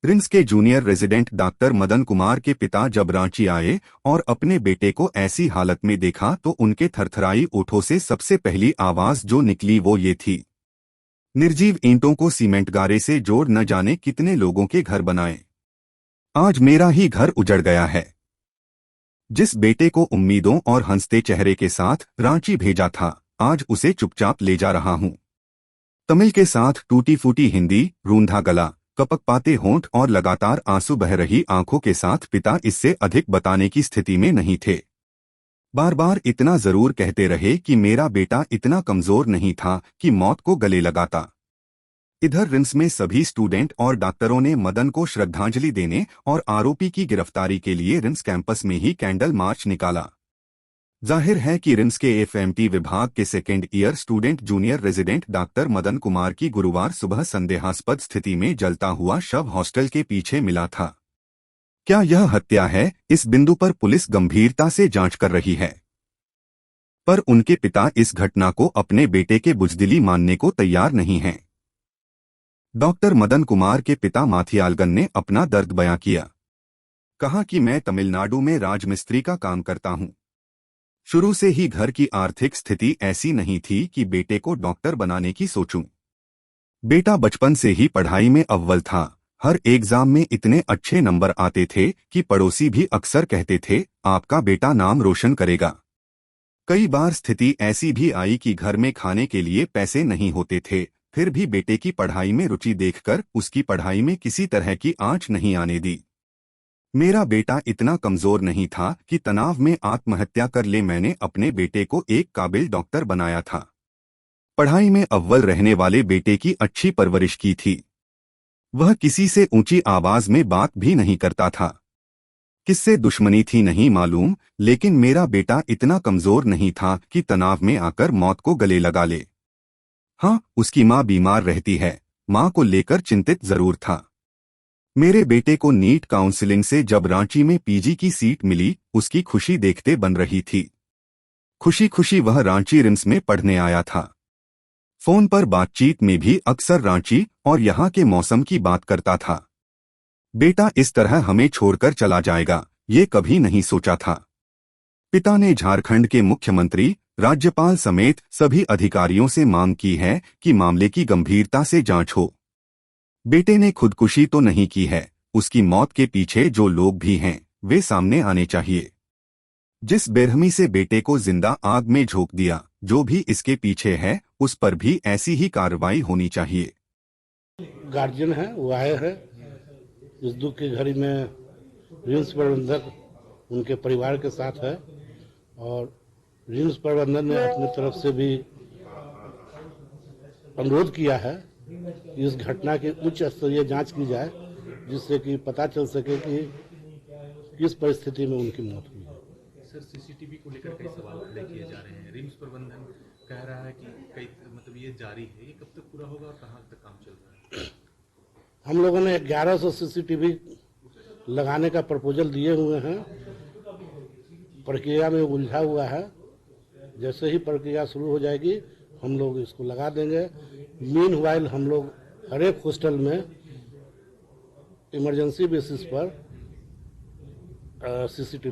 RIMS के junior resident doctor Madan Kumar के पिता जब रांची आए और अपने बेटे को ऐसी हालत में देखा तो उनके थरथराई ओठों से सबसे पहली आवाज जो निकली वो ये थी, निर्जीव ईंटों को सीमेंट गारे से जोड़ न जाने कितने लोगों के घर बनाए, आज मेरा ही घर उजड़ गया है। जिस बेटे को उम्मीदों और हंसते चेहरे के साथ रांची भेजा था, आज उसे चुपचाप ले जा रहा हूं। तमिल के साथ टूटी फूटी हिंदी, रूंधा गला, कपकपाते होंठ और लगातार आंसू बह रही आंखों के साथ पिता इससे अधिक बताने की स्थिति में नहीं थे। बार बार इतना जरूर कहते रहे कि मेरा बेटा इतना कमजोर नहीं था कि मौत को गले लगाता। इधर रिम्स में सभी स्टूडेंट और डॉक्टरों ने मदन को श्रद्धांजलि देने और आरोपी की गिरफ्तारी के लिए रिम्स कैंपस में ही कैंडल मार्च निकाला। जाहिर है कि रिम्स के एफएमटी विभाग के second year student junior resident doctor Madan Kumar की गुरुवार सुबह संदेहास्पद स्थिति में जलता हुआ शव हॉस्टल के पीछे मिला था। क्या यह हत्या है? इस बिंदु पर पुलिस गंभीरता से जांच कर रही है, पर उनके पिता इस घटना को अपने बेटे के बुजदिली मानने को तैयार नहीं हैं। डॉक्टर मदन कुमार के पिता माथियालगन ने अपना दर्द बयां किया। कहा कि मैं तमिलनाडु में राजमिस्त्री का काम करता हूं। शुरू से ही घर की आर्थिक स्थिति ऐसी नहीं थी कि बेटे को डॉक्टर बनाने की सोचूं। बेटा बचपन से ही पढ़ाई में अव्वल था, हर एग्जाम में इतने अच्छे नंबर आते थे कि पड़ोसी भी अक्सर कहते थे, आपका बेटा नाम रोशन करेगा। कई बार स्थिति ऐसी भी आई कि घर में खाने के लिए पैसे नहीं होते थे, फिर भी बेटे की पढ़ाई में रुचि देखकर उसकी पढ़ाई में किसी तरह की आंच नहीं आने दी। मेरा बेटा इतना कमजोर नहीं था कि तनाव में आत्महत्या कर ले। मैंने अपने बेटे को एक काबिल डॉक्टर बनाया था। पढ़ाई में अव्वल रहने वाले बेटे की अच्छी परवरिश की थी। वह किसी से ऊंची आवाज में बात भी नहीं करता था। किससे दुश्मनी थी नहीं मालूम, लेकिन मेरा बेटा इतना कमजोर नहीं था कि तनाव में आकर मौत को गले लगा ले। हाँ, उसकी माँ बीमार रहती है, माँ को लेकर चिंतित जरूर था। मेरे बेटे को नीट काउंसलिंग से जब रांची में पीजी की सीट मिली, उसकी खुशी देखते बन रही थी। खुशी खुशी वह रांची रिम्स में पढ़ने आया था। फोन पर बातचीत में भी अक्सर रांची और यहाँ के मौसम की बात करता था। बेटा इस तरह हमें छोड़कर चला जाएगा, ये कभी नहीं सोचा था। पिता ने झारखंड के मुख्यमंत्री, राज्यपाल समेत सभी अधिकारियों से मांग की है कि मामले की गंभीरता से जांच हो। बेटे ने खुदकुशी तो नहीं की है, उसकी मौत के पीछे जो लोग भी हैं वे सामने आने चाहिए। जिस बेरहमी से बेटे को जिंदा आग में झोंक दिया, जो भी इसके पीछे है उस पर भी ऐसी ही कार्रवाई होनी चाहिए। गार्जियन है वो आए हैं इस दुख की घड़ी में। रिम्स प्रबंधक उनके परिवार के साथ है और रिम्स प्रबंधन ने अपनी तरफ से भी अनुरोध किया है कि इस घटना की उच्च स्तरीय जांच की जाए, जिससे कि पता चल सके कि किस परिस्थिति में उनकी मौत हुई है। सर, सीसीटीवी को लेकर कई सवाल खड़े किए जा रहे हैं। रिम्स प्रबंधन कह रहा है कि कई ये जारी है, ये कब तक पूरा होगा और कहाँ तक काम चल रहा है? हम लोगों ने 1100 सीसीटीवी लगाने का प्रपोजल दिए हुए हैं, प्रक्रिया में उलझा हुआ है। जैसे ही प्रक्रिया शुरू हो जाएगी हम लोग इसको लगा देंगे। मीनवाइल हम लोग हर एक हॉस्टल में इमरजेंसी बेसिस पर सीसीटीवी